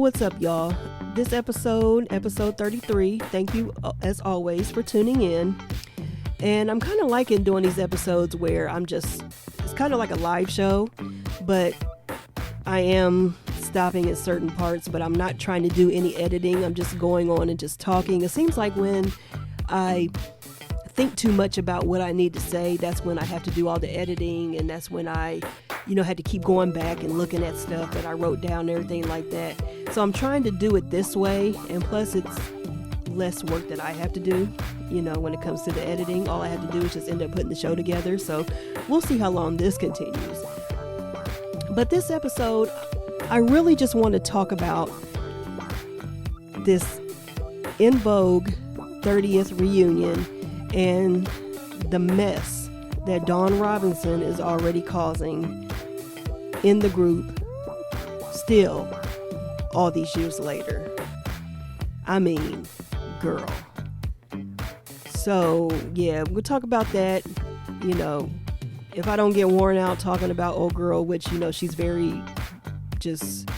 what's up, y'all? This episode 33, thank you as always for tuning in. And I'm kind of liking doing these episodes where it's kind of like a live show, but I am stopping at certain parts, but I'm not trying to do any editing. I'm just going on and just talking. It seems like when I think too much about what I need to say, that's when I have to do all the editing, and that's when I had to keep going back and looking at stuff that I wrote down and everything like that. So I'm trying to do it this way, and plus it's less work that I have to do, when it comes to the editing. All I have to do is just end up putting the show together. So we'll see how long this continues. But this episode, I really just want to talk about this In Vogue 30th reunion and the mess that Dawn Robinson is already causing in the group still all these years later. I mean, girl. So yeah, we'll talk about that. If I don't get worn out talking about old girl, which she's very just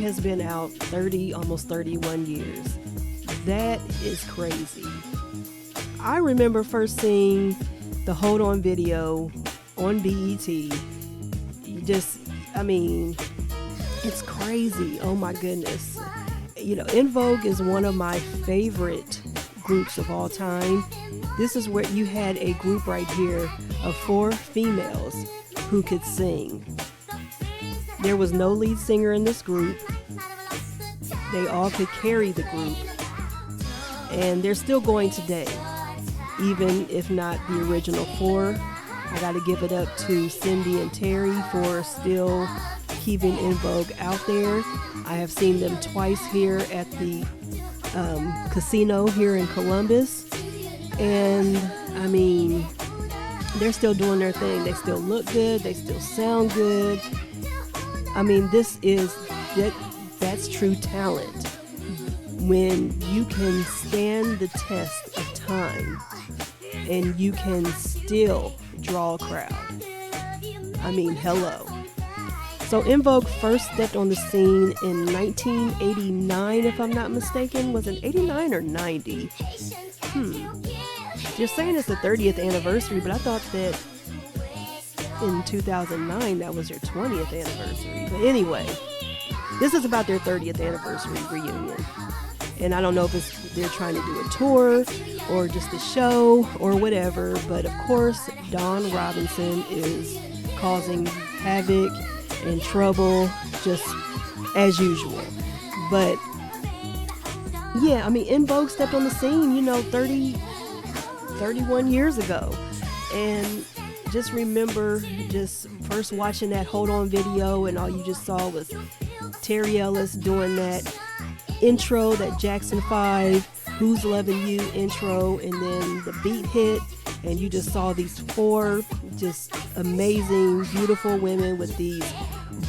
has been out 30, almost 31 years. That is crazy. I remember first seeing the Hold On video on BET. It's crazy. Oh my goodness. In Vogue is one of my favorite groups of all time. This is where you had a group right here of 4 females who could sing. There was no lead singer in this group. They all could carry the group. And they're still going today, even if not the original 4. I got to give it up to Cindy and Terry for still keeping In Vogue out there. I have seen them twice here at the casino here in Columbus. And they're still doing their thing. They still look good. They still sound good. That's true talent. When you can stand the test of time and you can still draw a crowd. Hello. So In Vogue first stepped on the scene in 1989, if I'm not mistaken. Was it 89 or 90? You're saying it's the 30th anniversary, but I thought that in 2009 that was their 20th anniversary. But anyway, this is about their 30th anniversary reunion. And I don't know if they're trying to do a tour or just a show or whatever, but of course Dawn Robinson is causing havoc and trouble just as usual. But yeah, In Vogue stepped on the scene, 31 years ago. And just remember just first watching that Hold On video, and all you just saw was Terry Ellis doing that intro, that Jackson 5 Who's Loving You intro, and then the beat hit, and you just saw these 4 just amazing, beautiful women with these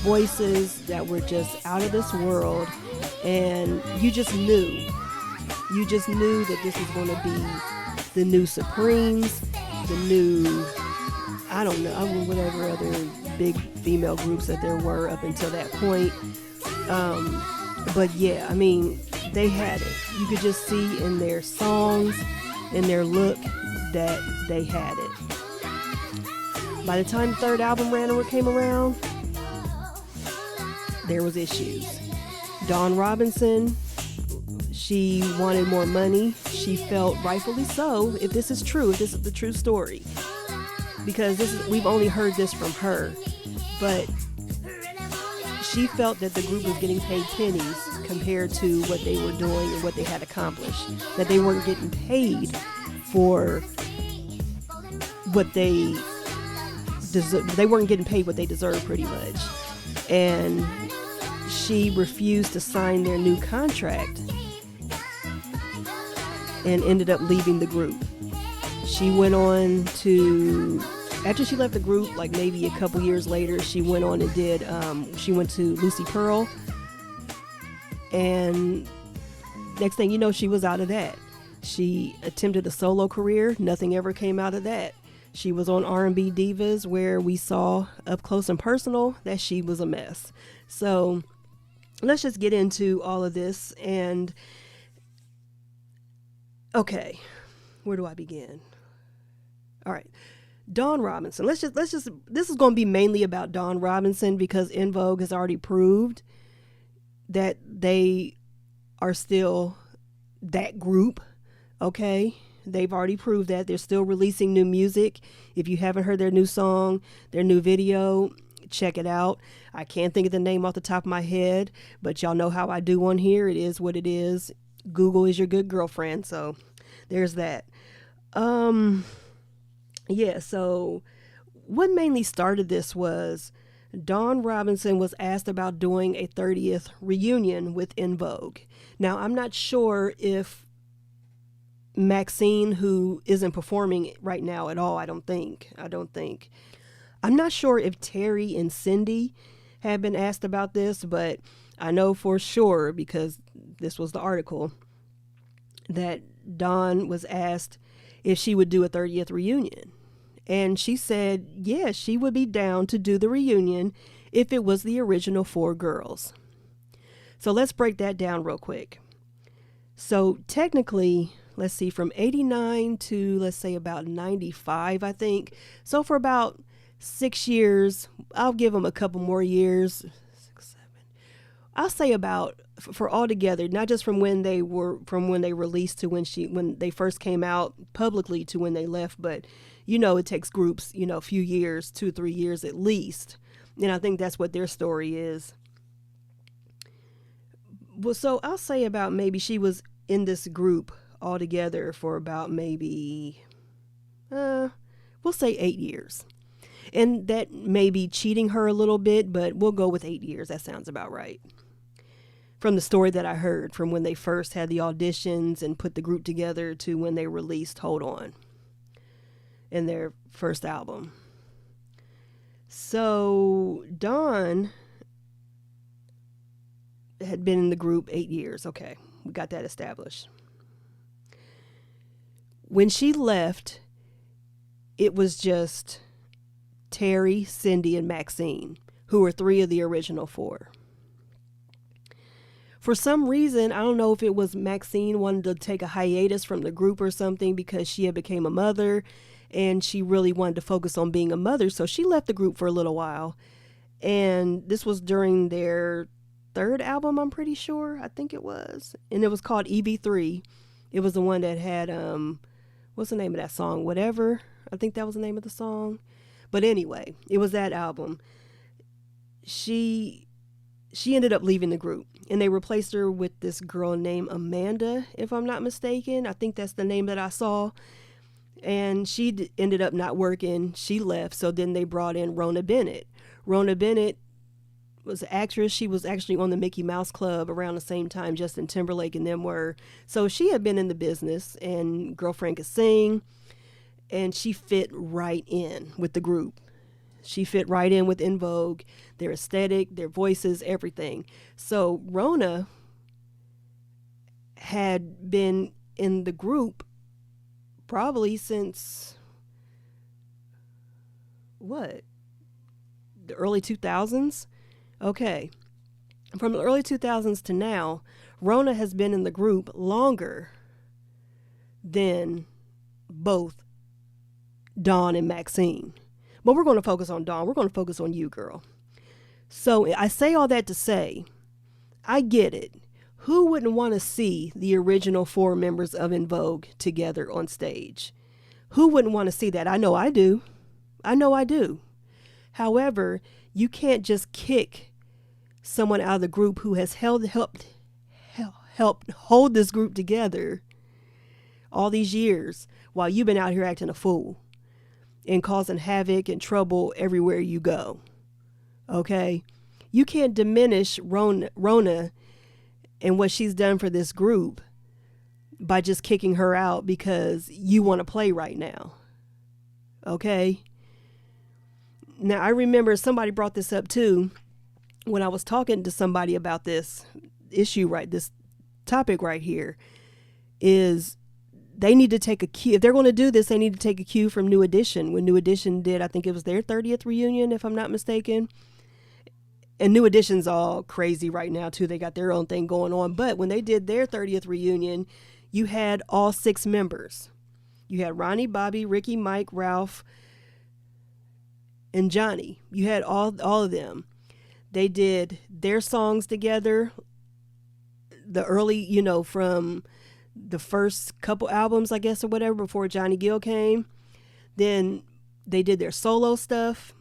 voices that were just out of this world. And you just knew that this was going to be the new Supremes, the new, I don't know, whatever other big female groups that there were up until that point. But yeah, I mean, they had it. You could just see in their songs, in their look, that they had it. By the time the third album came around, there was issues. Dawn Robinson, she wanted more money. She felt, rightfully so, if this is true, if this is the true story, because we've only heard this from her, but she felt that the group was getting paid pennies compared to what they were doing and what they had accomplished, that they weren't getting paid for what they weren't getting paid what they deserved, pretty much. And she refused to sign their new contract and ended up leaving the group. She went on to, after she left the group, like maybe a couple years later, she went on and she went to Lucy Pearl, and next thing you know, she was out of that. She attempted a solo career. Nothing ever came out of that. She was on R&B Divas, where we saw up close and personal that she was a mess. So let's just get into all of this. And okay, where do I begin? All right, Dawn Robinson. Let's just. This is going to be mainly about Dawn Robinson, because En Vogue has already proved that they are still that group. Okay, they've already proved that. They're still releasing new music. If you haven't heard their new song, their new video, check it out. I can't think of the name off the top of my head, but y'all know how I do on here. It is what it is. Google is your good girlfriend. So there's that. Yeah, so what mainly started this was Dawn Robinson was asked about doing a 30th reunion with En Vogue. Now, I'm not sure if Maxine, who isn't performing right now at all, I don't think. I'm not sure if Terry and Cindy have been asked about this, but I know for sure, because this was the article, that Dawn was asked if she would do a 30th reunion. And she said, yeah, she would be down to do the reunion if it was the original 4 girls. So let's break that down real quick. So technically, let's see, from 89 to, let's say, about 95, I think. So for about 6 years, I'll give them a couple more years. 6, 7. I'll say about, for all together, not just from when they released to when they first came out publicly to when they left, but it takes groups, a few years, 2 or 3 years at least. And I think that's what their story is. Well, so I'll say about maybe she was in this group altogether for about maybe, we'll say 8 years. And that may be cheating her a little bit, but we'll go with 8 years. That sounds about right. From the story that I heard, from when they first had the auditions and put the group together to when they released Hold On in their first album. So Dawn had been in the group 8 years. Okay, we got that established. When she left, it was just Terry, Cindy, and Maxine, who were 3 of the original 4. For some reason, I don't know if it was Maxine wanted to take a hiatus from the group or something, because she had become a mother and she really wanted to focus on being a mother. So she left the group for a little while. And this was during their 3rd album, I'm pretty sure. I think it was. And it was called EB3. It was the one that had, what's the name of that song? Whatever. I think that was the name of the song. But anyway, it was that album. She ended up leaving the group, and they replaced her with this girl named Amanda, if I'm not mistaken. I think that's the name that I saw. And she ended up not working. She left. So then they brought in Rona Bennett. Rona Bennett was an actress. She was actually on the Mickey Mouse Club around the same time Justin Timberlake and them were. So she had been in the business, and Girlfriend Could Sing, and she fit right in with the group. She fit right in with En Vogue, their aesthetic, their voices, everything. So Rona had been in the group probably since, what? The early 2000s? Okay. From the early 2000s to now, Rona has been in the group longer than both Dawn and Maxine. But we're going to focus on Dawn. We're going to focus on you, girl. So I say all that to say, I get it. Who wouldn't want to see the original 4 members of En Vogue together on stage? Who wouldn't want to see that? I know I do. However, you can't just kick someone out of the group who has helped hold this group together all these years while you've been out here acting a fool and causing havoc and trouble everywhere you go. Okay? You can't diminish Rona and what she's done for this group by just kicking her out because you want to play right now. Okay? Now, I remember somebody brought this up too when I was talking to somebody about this issue, this topic right here, is they need to take a cue. If they're going to do this, they need to take a cue from New Edition. When New Edition did, I think it was their 30th reunion, if I'm not mistaken. And New Edition's all crazy right now too. They got their own thing going on. But when they did their 30th reunion, you had all 6 members. You had Ronnie, Bobby, Ricky, Mike, Ralph, and Johnny. You had all of them. They did their songs together. The early, from the first couple albums, I guess, or whatever, before Johnny Gill came. Then they did their solo stuff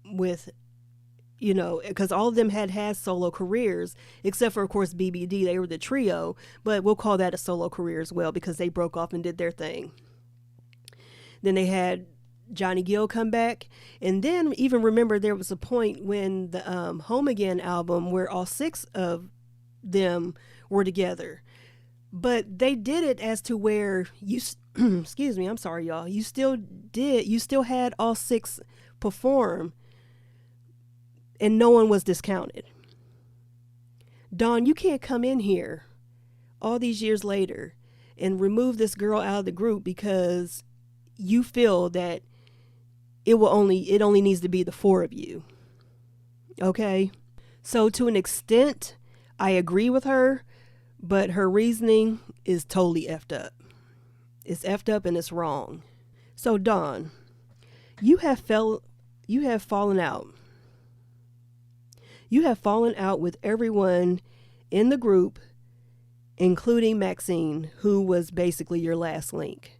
with, because all of them had solo careers, except for, of course, BBD. They were the trio, but we'll call that a solo career as well because they broke off and did their thing. Then they had Johnny Gill come back. And then even remember there was a point when the Home Again album where all 6 of them were together. But they did it as to where you, excuse me, I'm sorry, y'all. You still had all 6 perform and no one was discounted. Dawn, you can't come in here all these years later and remove this girl out of the group because you feel that it only needs to be the 4 of you. Okay? So to an extent, I agree with her, but her reasoning is totally effed up. It's effed up and it's wrong. So Dawn, you have fallen out. You have fallen out with everyone in the group, including Maxine, who was basically your last link.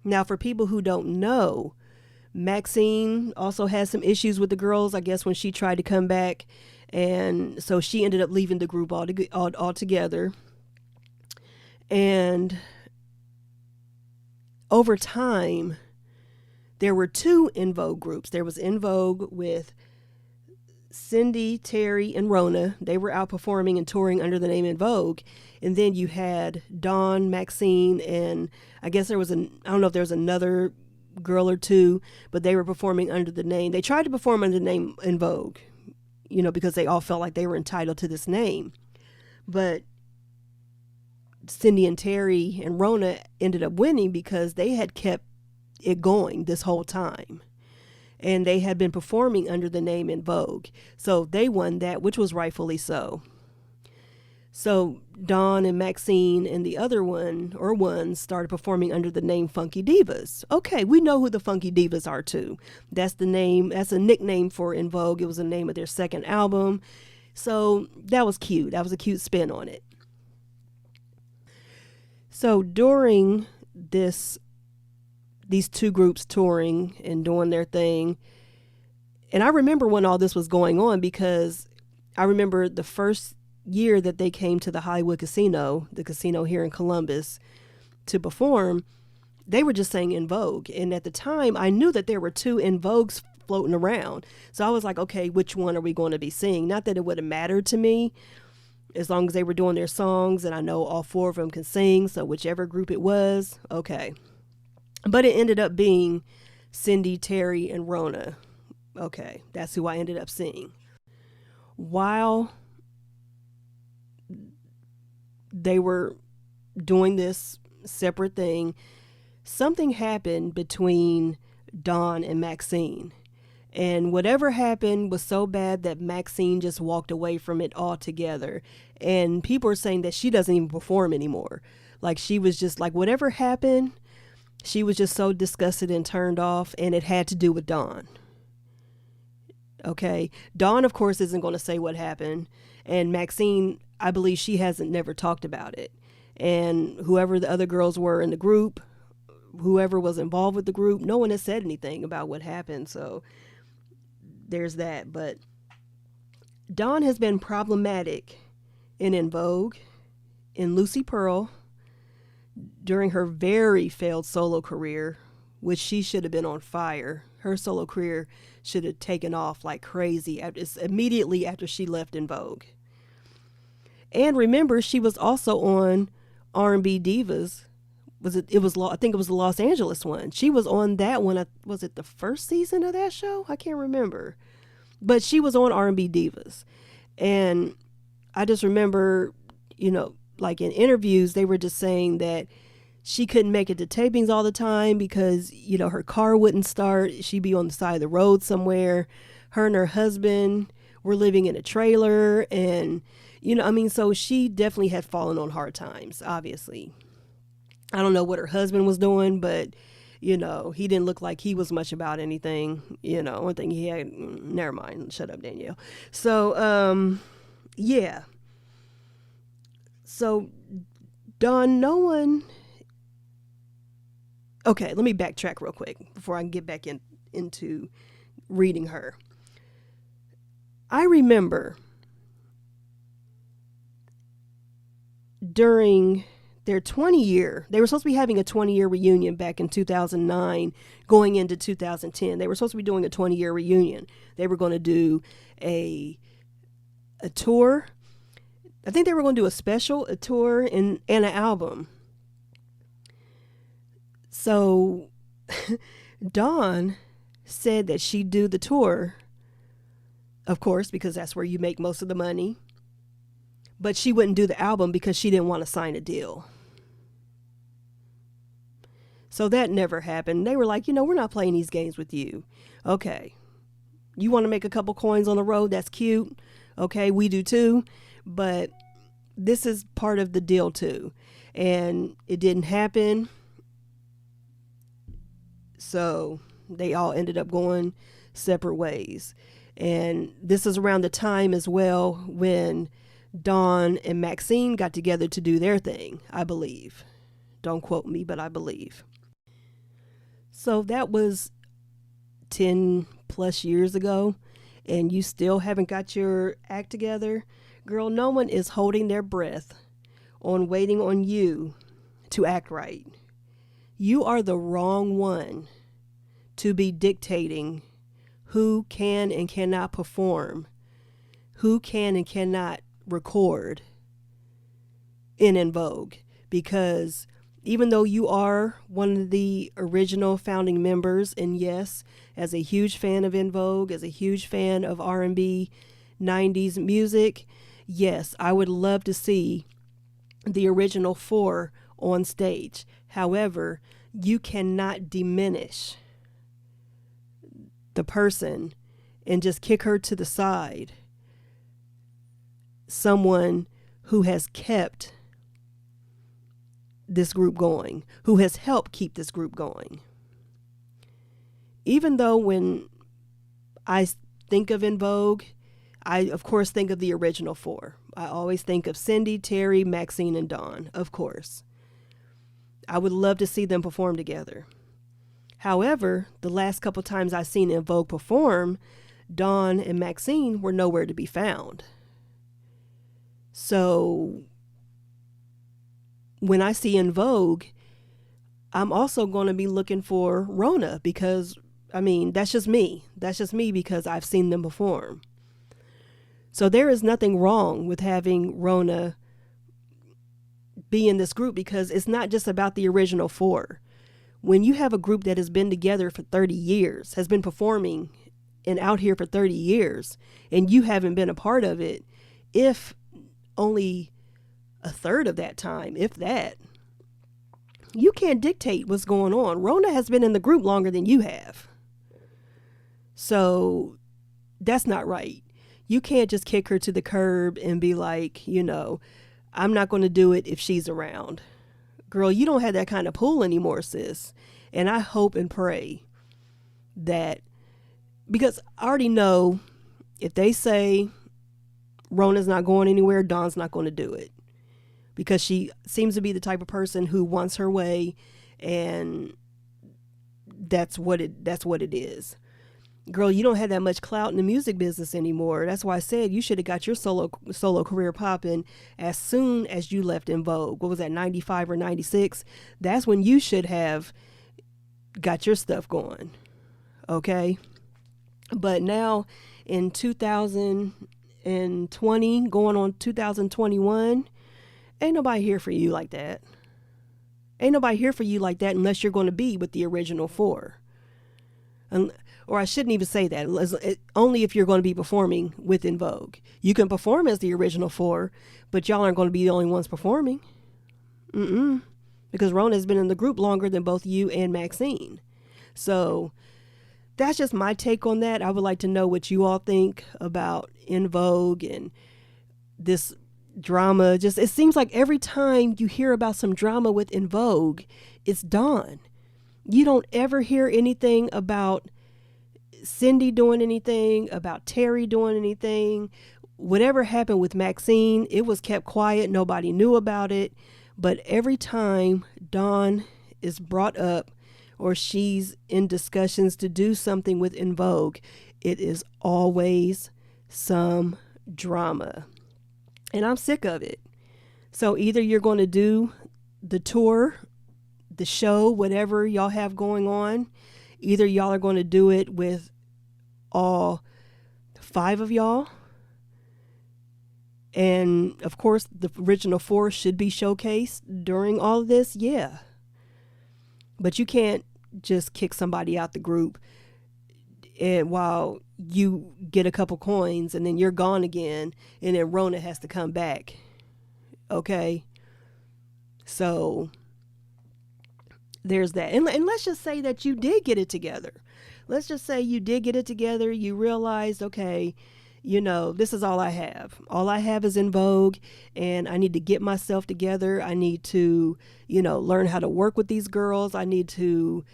Now, for people who don't know, Maxine also had some issues with the girls, I guess, when she tried to come back. And so she ended up leaving the group altogether. And over time, there were 2 En Vogue groups. There was En Vogue with Cindy, Terry, and Rona. They were out performing and touring under the name En Vogue. And then you had Dawn, Maxine, and I guess I don't know if there was another girl or 2, but they were performing under the name. They tried to perform under the name En Vogue, because they all felt like they were entitled to this name. But Cindy and Terry and Rona ended up winning because they had kept it going this whole time. And they had been performing under the name En Vogue. So they won that, which was rightfully so. So Dawn and Maxine and the other ones started performing under the name Funky Divas. Okay, we know who the Funky Divas are too. That's a nickname for En Vogue. It was the name of their second album. So that was cute. That was a cute spin on it. So during these 2 groups touring and doing their thing, and I remember when all this was going on because I remember the first year that they came to the Hollywood Casino, the casino here in Columbus, to perform, they were just saying En Vogue. And at the time, I knew that there were 2 En Vogues floating around. So I was like, okay, which one are we going to be seeing? Not that it would have mattered to me, as long as they were doing their songs, and I know all 4 of them can sing, so whichever group it was, okay. But it ended up being Cindy, Terry, and Rona. Okay, that's who I ended up seeing. While they were doing this separate thing, something happened between Dawn and Maxine. And whatever happened was so bad that Maxine just walked away from it altogether. And people are saying that she doesn't even perform anymore. Like, she was just like, whatever happened, she was just so disgusted and turned off, and it had to do with Dawn. Okay. Dawn, of course, isn't going to say what happened. And Maxine, I believe she hasn't never talked about it. And whoever the other girls were in the group, whoever was involved with the group, no one has said anything about what happened. So there's that. But Dawn has been problematic in Vogue, in Lucy Pearl, during her very failed solo career, which she should have been on fire. Her solo career should have taken off like crazy immediately after she left Vogue. And remember, she was also on R&B Divas. I think it was the Los Angeles one. She was on that one. Was it the first season of that show? I can't remember. But she was on R&B Divas. And I just remember, like in interviews, they were just saying that she couldn't make it to tapings all the time because, her car wouldn't start. She'd be on the side of the road somewhere. Her and her husband were living in a trailer. And, so she definitely had fallen on hard times, obviously. I don't know what her husband was doing, but, he didn't look like he was much about anything. One thing he had, never mind. Shut up, Danielle. So, yeah. So, Dawn, no one... Okay, let me backtrack real quick before I can get back into reading her. I remember during their 20-year, they were supposed to be having a 20-year reunion back in 2009, going into 2010. They were supposed to be doing a 20-year reunion. They were going to do a tour. I think they were going to do a tour, and an album. So Dawn said that she'd do the tour, of course, because that's where you make most of the money. But she wouldn't do the album because she didn't want to sign a deal. So that never happened. They were like, we're not playing these games with you. Okay. You want to make a couple coins on the road? That's cute. Okay, we do too. But this is part of the deal too. And it didn't happen. So they all ended up going separate ways. And this is around the time as well when Dawn and Maxine got together to do their thing, I believe. Don't quote me, but I believe. So that was 10 plus years ago, and you still haven't got your act together. Girl, no one is holding their breath on waiting on you to act right. You are the wrong one to be dictating who can and cannot perform, who can and cannot record in Vogue, because even though you are one of the original founding members, and yes, as a huge fan of Vogue, as a huge fan of R&B 90s music, yes, I would love to see the original 4 on stage. However, you cannot diminish the person and just kick her to the side. Someone who has kept this group going, who has helped keep this group going. Even though when I think of Vogue, I of course think of the original 4. I always think of Cindy, Terry, Maxine, and Dawn, of course. I would love to see them perform together. However, the last couple times I've seen Vogue perform, Dawn and Maxine were nowhere to be found. So when I see Vogue, I'm also going to be looking for Rona because, that's just me. That's just me because I've seen them perform. So there is nothing wrong with having Rona be in this group because it's not just about the original 4. When you have a group that has been together for 30 years, has been performing and out here for 30 years, and you haven't been a part of it, if only a third of that time, if that, you can't dictate what's going on. Rona has been in the group longer than you have. So that's not right. You can't just kick her to the curb and be like, I'm not going to do it if she's around. Girl, you don't have that kind of pull anymore, sis. And I hope and pray that, because I already know if they say Rona's not going anywhere, Dawn's not going to do it. Because she seems to be the type of person who wants her way, and that's what it is. Girl, you don't have that much clout in the music business anymore. That's why I said you should have got your solo career popping as soon as you left In Vogue. What was that, 95 or 96? That's when you should have got your stuff going. Okay? But now in 2020, going on 2021, ain't nobody here for you like that. Ain't nobody here for you like that unless you're going to be with the original four. Or I shouldn't even say that. Only if you're going to be performing with In Vogue. You can perform as the original four, but y'all aren't going to be the only ones performing. Because Rona has been in the group longer than both you and Maxine. So that's just my take on that. I would like to know what you all think about In Vogue and this drama. Just, it seems like every time you hear about some drama with In Vogue, it's Dawn. You don't ever hear anything about Cindy doing anything, about Terry doing anything. Whatever happened with Maxine, it was kept quiet. Nobody knew about it. But every time Dawn is brought up or she's in discussions to do something with In Vogue, it is always some drama. And I'm sick of it. So either you're going to do the tour, the show, whatever y'all have going on, either y'all are going to do it with all 5 of y'all. And of course, the original 4 should be showcased during all of this. Yeah. But you can't just kick somebody out the group and while you get a couple coins and then you're gone again. And then Rona has to come back. Okay. So there's that. And let's just say that you did get it together. Let's just say you did get it together. You realized, okay, this is all I have. All I have is In Vogue, and I need to get myself together. I need to, learn how to work with these girls. I need to,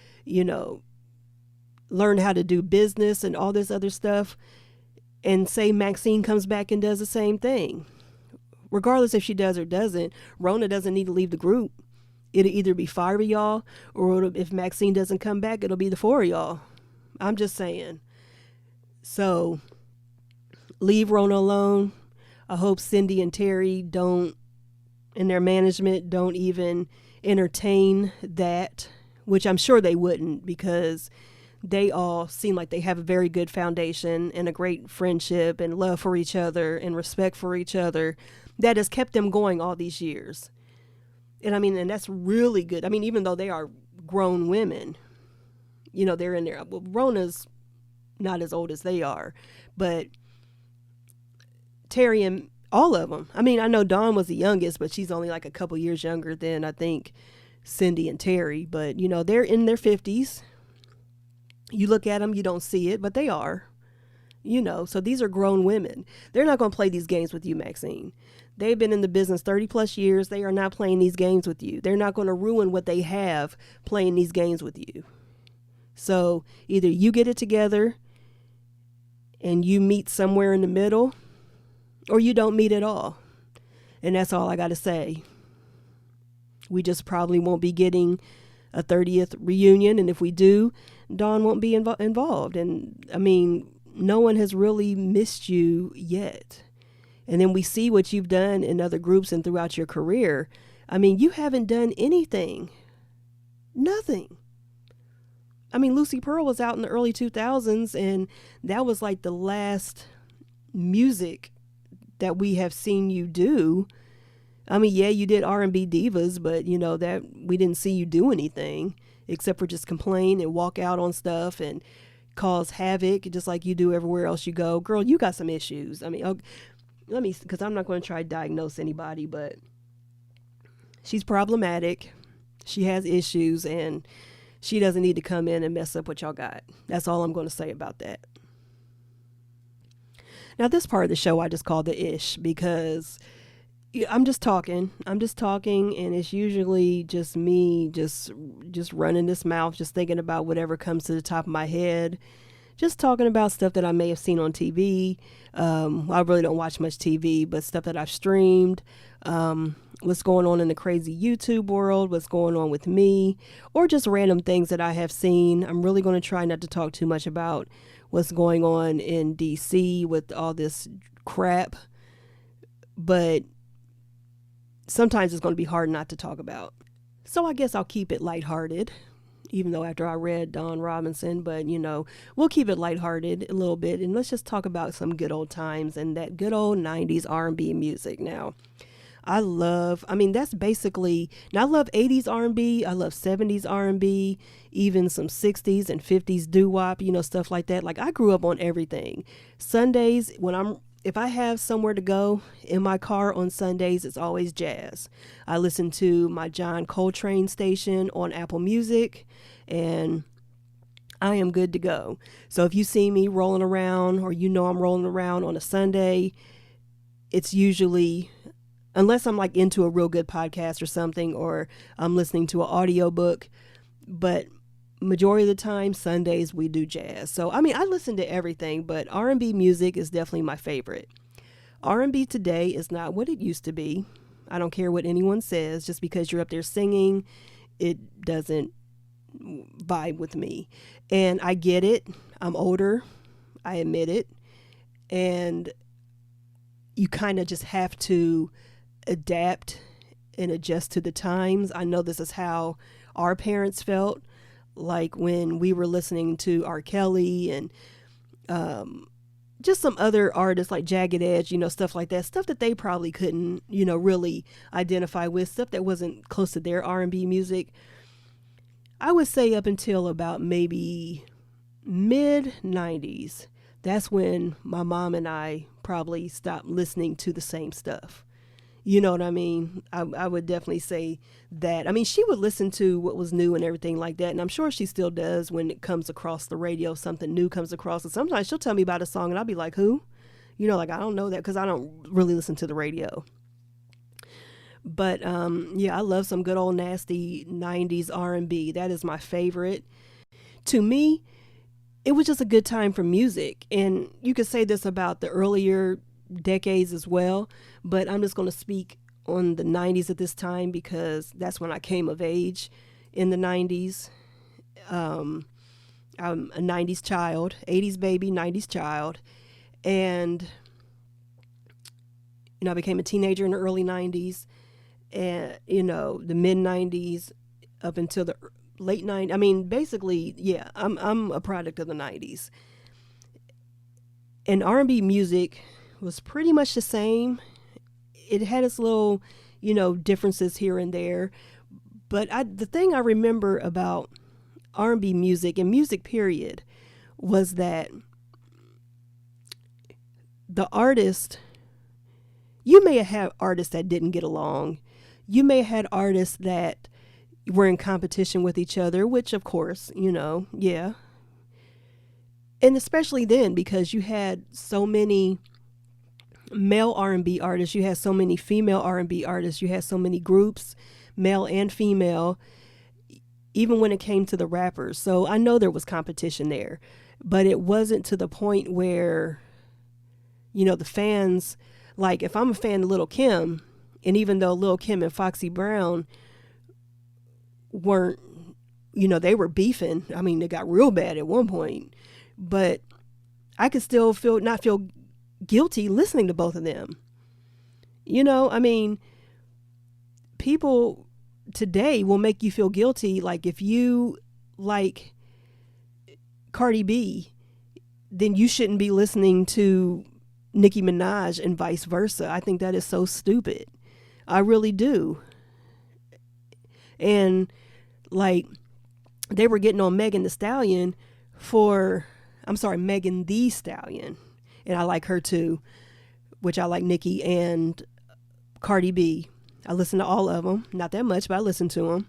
learn how to do business and all this other stuff. And say Maxine comes back and does the same thing. Regardless if she does or doesn't, Rona doesn't need to leave the group. It'll either be 5 of y'all, or if Maxine doesn't come back, it'll be the 4 of y'all. I'm just saying. So leave Rona alone. I hope Cindy and Terry and their management don't even entertain that, which I'm sure they wouldn't, because they all seem like they have a very good foundation and a great friendship and love for each other and respect for each other that has kept them going all these years. And that's really good. Even though they are grown women, they're in there. Well, Rona's not as old as they are, but Terry and all of them. I know Dawn was the youngest, but she's only like a couple years younger than I think Cindy and Terry. But, they're in their 50s. You look at them, you don't see it, but they are. So these are grown women. They're not going to play these games with you, Maxine. They've been in the business 30 plus years. They are not playing these games with you. They're not going to ruin what they have playing these games with you. So either you get it together and you meet somewhere in the middle, or you don't meet at all. And that's all I got to say. We just probably won't be getting a 30th reunion. And if we do, Dawn won't be involved. And no one has really missed you yet. And then we see what you've done in other groups and throughout your career. You haven't done anything. Nothing. Lucy Pearl was out in the early 2000s, and that was like the last music that we have seen you do. Yeah, you did R&B Divas, but that we didn't see you do anything except for just complain and walk out on stuff and cause havoc just like you do everywhere else you go. Girl, you got some issues. Because I'm not going to try to diagnose anybody, but she's problematic. She has issues, and she doesn't need to come in and mess up what y'all got. That's all I'm going to say about that. Now, this part of the show I just call the ish because I'm just talking. And it's usually just me just running this mouth, just thinking about whatever comes to the top of my head. Just talking about stuff that I may have seen on TV. I really don't watch much TV, but stuff that I've streamed. What's going on in the crazy YouTube world, what's going on with me, or just random things that I have seen. I'm really going to try not to talk too much about what's going on in DC with all this crap, but sometimes it's going to be hard not to talk about. So I guess I'll keep it lighthearted, even though after I read Don Robinson, but we'll keep it lighthearted a little bit, and let's just talk about some good old times and that good old 90s R&B music. Now, that's basically, now I love 80s R&B, I love 70s R&B, even some 60s and 50s doo-wop, stuff like that. Like, I grew up on everything. Sundays, if I have somewhere to go in my car on Sundays, it's always jazz. I listen to my John Coltrane station on Apple Music, and I am good to go. So if you see me rolling around, or I'm rolling around on a Sunday, it's usually, unless I'm like into a real good podcast or something, or I'm listening to an audiobook, but majority of the time, Sundays, we do jazz. So, I listen to everything, but R&B music is definitely my favorite. R&B today is not what it used to be. I don't care what anyone says. Just because you're up there singing, it doesn't vibe with me. And I get it. I'm older. I admit it. And you kind of just have to adapt and adjust to the times. I know this is how our parents felt, like when we were listening to R. Kelly and just some other artists like Jagged Edge, stuff like that, stuff that they probably couldn't, really identify with, stuff that wasn't close to their R&B music. I would say up until about maybe mid 90s, that's when my mom and I probably stopped listening to the same stuff. You know what I mean? I would definitely say that. She would listen to what was new and everything like that. And I'm sure she still does when it comes across the radio, something new comes across. And sometimes she'll tell me about a song and I'll be like, who? I don't know that, because I don't really listen to the radio. But I love some good old nasty 90s R&B. That is my favorite. To me, it was just a good time for music. And you could say this about the earlier decades as well, but I'm just going to speak on the 90s at this time because that's when I came of age in the 90s. I'm a 90s child, 80s baby, 90s child, and I became a teenager in the early 90s, and the mid 90s up until the late 90s. Basically, yeah, I'm a product of the 90s. And R&B music was pretty much the same. It had its little, differences here and there. But the thing I remember about R&B music and music period was that the artist, you may have had artists that didn't get along. You may have had artists that were in competition with each other, which of course, yeah. And especially then, because you had so many male R&B artists, you had so many female R&B artists, you had so many groups, male and female, even when it came to the rappers. So I know there was competition there, but it wasn't to the point where, the fans, like if I'm a fan of Lil' Kim, and even though Lil' Kim and Foxy Brown weren't, they were beefing. They got real bad at one point, but I could still not feel guilty listening to both of them. People today will make you feel guilty. Like if you like Cardi B, then you shouldn't be listening to Nicki Minaj and vice versa. I think that is so stupid. I really do. And like they were getting on Megan Thee Stallion, and I like her too, which I like Nicki and Cardi B. I listen to all of them, not that much, but I listen to them.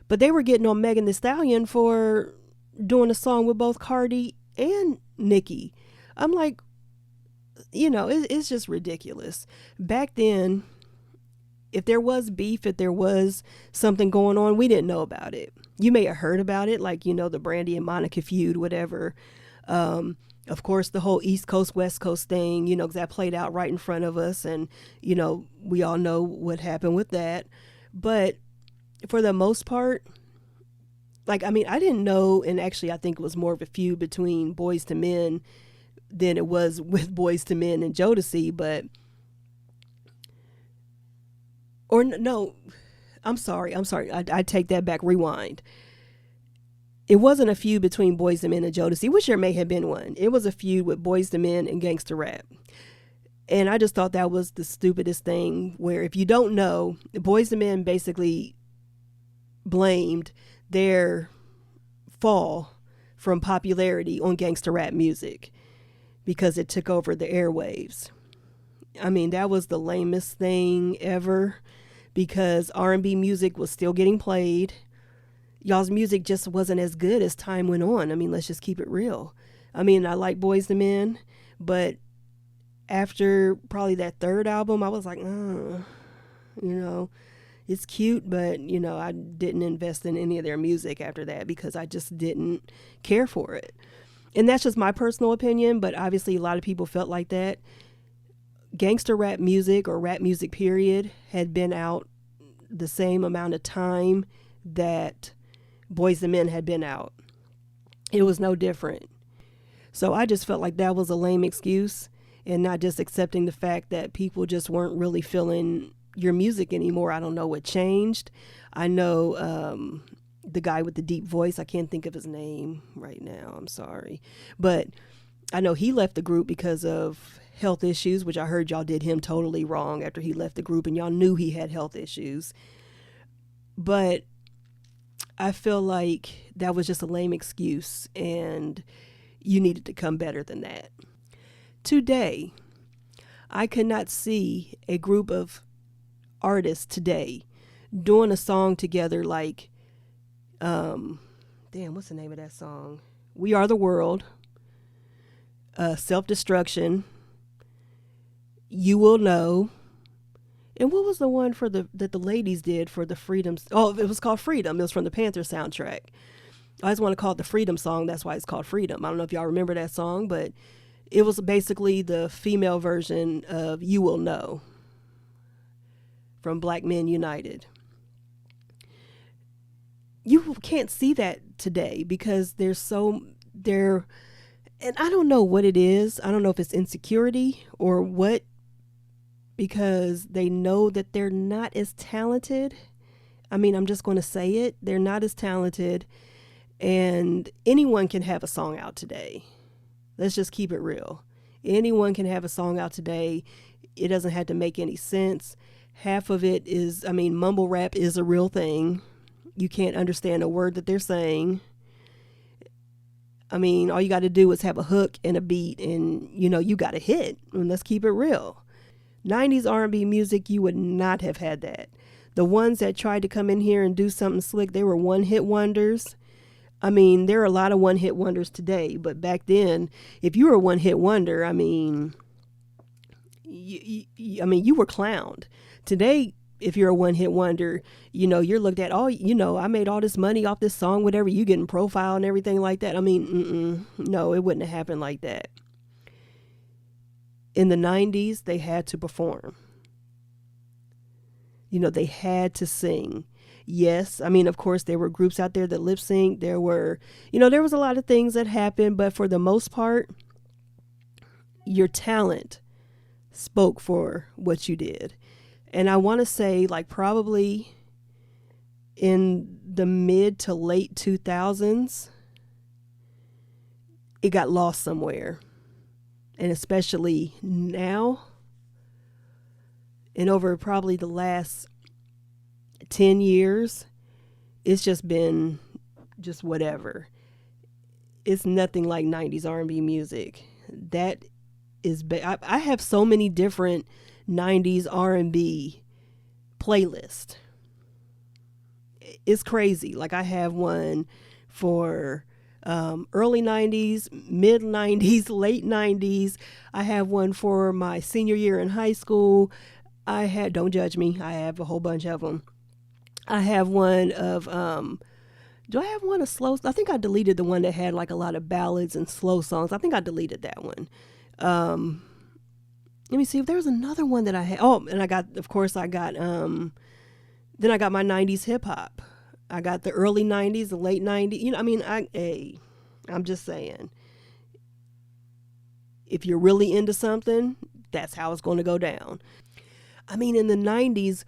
But they were getting on Megan Thee Stallion for doing a song with both Cardi and Nicki. I'm like, it's just ridiculous. Back then, if there was beef, if there was something going on, we didn't know about it. You may have heard about it, like, the Brandy and Monica feud, whatever. Of course, the whole East Coast, West Coast thing, 'cause that played out right in front of us. And, we all know what happened with that. But for the most part, I didn't know. And actually, I think it was more of a feud between Boyz II Men than it was with Boyz II Men and Jodeci. But, or no, I'm sorry. I take that back. Rewind. It wasn't a feud between Boyz II Men and Jodeci, which there may have been one. It was a feud with Boyz II Men and gangsta rap. And I just thought that was the stupidest thing, where if you don't know, Boyz II Men basically blamed their fall from popularity on gangsta rap music because it took over the airwaves. That was the lamest thing ever, because R&B music was still getting played. Y'all's music just wasn't as good as time went on. Let's just keep it real. I like Boyz II Men, but after probably that third album, I was like, it's cute, but, I didn't invest in any of their music after that because I just didn't care for it. And that's just my personal opinion, but obviously a lot of people felt like that. Gangster rap music, or rap music period, had been out the same amount of time that Boyz II Men had been out. It was no different. So I just felt like that was a lame excuse, and not just accepting the fact that people just weren't really feeling your music anymore. I don't know what changed. I know the guy with the deep voice, I can't think of his name right now, I'm sorry. But I know he left the group because of health issues, which I heard y'all did him totally wrong after he left the group, and y'all knew he had health issues. But I feel like that was just a lame excuse, and you needed to come better than that. Today, I could not see a group of artists today doing a song together like, what's the name of that song? We Are the World, Self-Destruction, You Will Know. And what was the one that the ladies did for the Freedom? Oh, it was called Freedom. It was from the Panther soundtrack. I just want to call it the Freedom song. That's why it's called Freedom. I don't know if y'all remember that song, but it was basically the female version of You Will Know from Black Men United. You can't see that today because and I don't know what it is. I don't know if it's insecurity or what, because they know that they're not as talented. I'm just going to say it. They're not as talented, and anyone can have a song out today. Let's just keep it real. Anyone can have a song out today. It doesn't have to make any sense. Half of it is, mumble rap is a real thing. You can't understand a word that they're saying. All you got to do is have a hook and a beat, and, you got a hit. And let's keep it real. 90s R&B music, you would not have had that. The ones that tried to come in here and do something slick, they were one-hit wonders. There are a lot of one-hit wonders today, but back then, if you were a one-hit wonder, you were clowned. Today, if you're a one-hit wonder, you're looked at, I made all this money off this song, whatever, you getting profile and everything like that. No, it wouldn't have happened like that. In the 90s, they had to perform. They had to sing. Yes, of course, there were groups out there that lip sync. There were, there was a lot of things that happened, but for the most part, your talent spoke for what you did. And I want to say, probably in the mid to late 2000s, it got lost somewhere. And especially now, and over probably the last 10 years, it's just been just whatever. It's nothing like 90s R&B music. That is, I have so many different 90s R&B playlists. It's crazy. I have one for Early 90s, mid 90s, late 90s. I have one for my senior year in high school. Don't judge me, I have a whole bunch of them. I have one of, do I have one of slow? I think I deleted the one that had like a lot of ballads and slow songs. I think I deleted that one. Let me see if there's another one that I had. Oh, and then I got my 90s hip hop. I got the early 90s, the late 90s. I'm just saying, if you're really into something, that's how it's going to go down. I mean, in the 90s,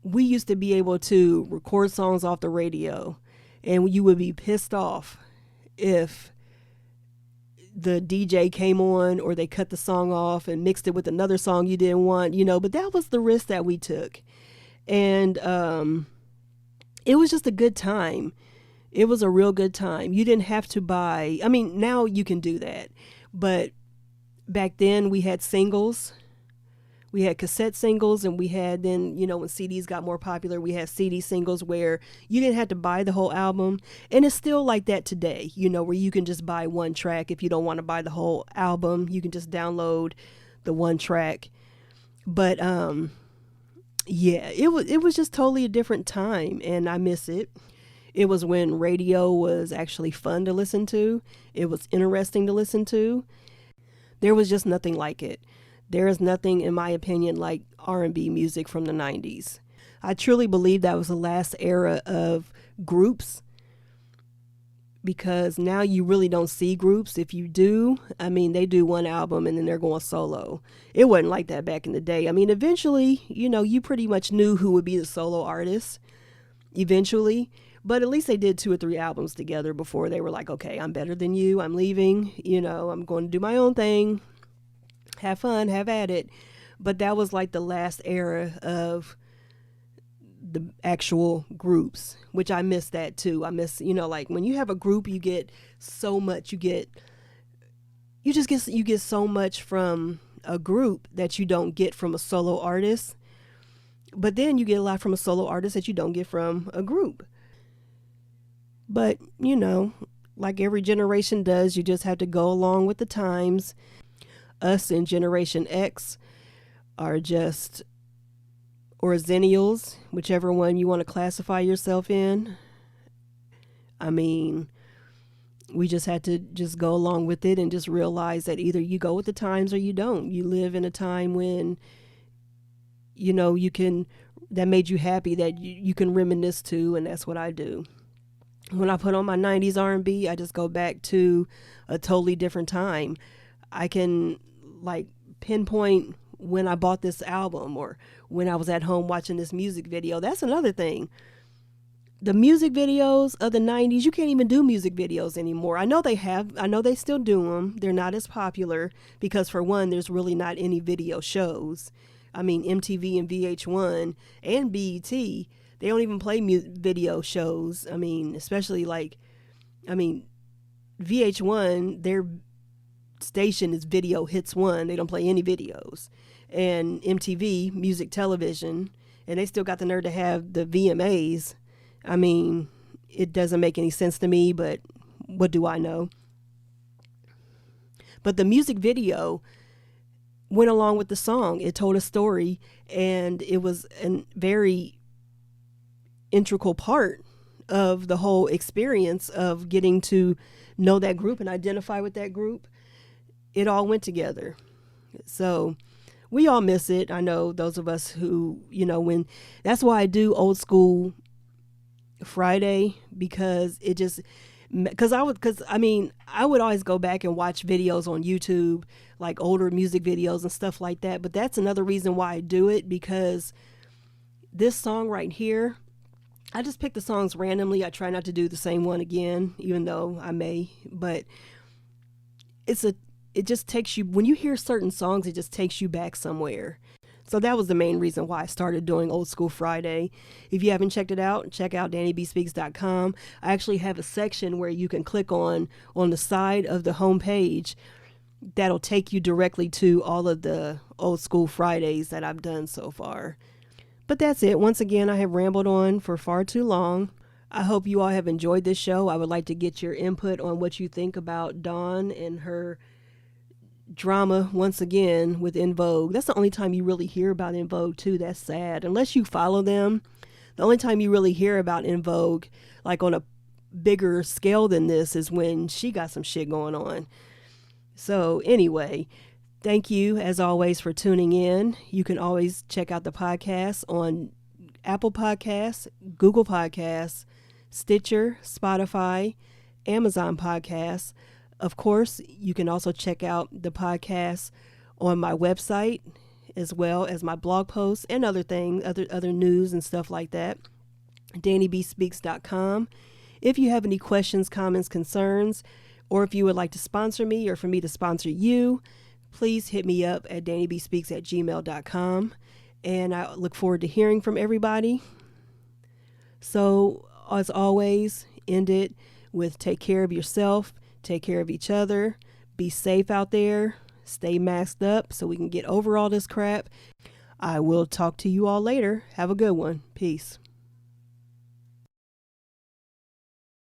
we used to be able to record songs off the radio, and you would be pissed off if the DJ came on or they cut the song off and mixed it with another song you didn't want, but that was the risk that we took. And it was just a good time. It was a real good time. You didn't have to buy, now you can do that. But back then we had singles. We had cassette singles, and we had then, when CDs got more popular, we had CD singles where you didn't have to buy the whole album. And it's still like that today, where you can just buy one track. If you don't want to buy the whole album, you can just download the one track. But yeah, it was just totally a different time, and I miss it. It was when radio was actually fun to listen to. It was interesting to listen to. There was just nothing like it. There is nothing, in my opinion, like R&B music from the 90s. I truly believe that was the last era of groups, because now you really don't see groups. If you do, they do one album and then they're going solo. It wasn't like that back in the day. Eventually, you pretty much knew who would be the solo artist eventually, but at least they did 2 or 3 albums together before they were like, okay, I'm better than you. I'm leaving, I'm going to do my own thing. Have fun, have at it. But that was like the last era of the actual groups, which I miss that too. I miss, like when you have a group, you get so much, you get so much from a group that you don't get from a solo artist. But then you get a lot from a solo artist that you don't get from a group. But, like every generation does, you just have to go along with the times. Us in Generation X are just, or Zennials, whichever one you want to classify yourself in. We just had to just go along with it and just realize that either you go with the times or you don't. You live in a time when, that made you happy, that you can reminisce to, and that's what I do. When I put on my 90s R&B, I just go back to a totally different time. I can pinpoint when I bought this album or when I was at home watching this music video. That's another thing. The music videos of the 90s, you can't even do music videos anymore. I know they still do them. They're not as popular because, for one, there's really not any video shows. MTV and VH1 and BET, they don't even play video shows. Especially VH1, their station is Video Hits 1. They don't play any videos. And MTV, Music Television, and they still got the nerve to have the VMAs. It doesn't make any sense to me, but what do I know? But the music video went along with the song. It told a story, and it was a very integral part of the whole experience of getting to know that group and identify with that group. It all went together. So we all miss it. I know those of us who, that's why I do Old School Friday, because I would always go back and watch videos on YouTube, like older music videos and stuff like that. But that's another reason why I do it, because this song right here, I just pick the songs randomly. I try not to do the same one again, even though I may, but it just takes you, when you hear certain songs, it just takes you back somewhere. So that was the main reason why I started doing Old School Friday. If you haven't checked it out, check out DannieBSpeaks.com. I actually have a section where you can click on the side of the homepage. That'll take you directly to all of the Old School Fridays that I've done so far. But that's it. Once again, I have rambled on for far too long. I hope you all have enjoyed this show. I would like to get your input on what you think about Dawn and her drama once again with In Vogue. That's the only time you really hear about In Vogue too. That's sad. Unless you follow them, the only time you really hear about In Vogue, like on a bigger scale than this, is when she got some shit going on. So anyway, thank you as always for tuning in. You can always check out the podcast on Apple Podcasts, Google Podcasts, Stitcher, Spotify, Amazon Podcasts. Of course, you can also check out the podcast on my website, as well as my blog posts and other things, other news and stuff like that. DannieBSpeaks.com. If you have any questions, comments, concerns, or if you would like to sponsor me or for me to sponsor you, please hit me up at DannieBSpeaks@gmail.com. And I look forward to hearing from everybody. So, as always, end it with take care of yourself, take care of each other, be safe out there, stay masked up so we can get over all this crap. I will talk to you all later. Have a good one. Peace.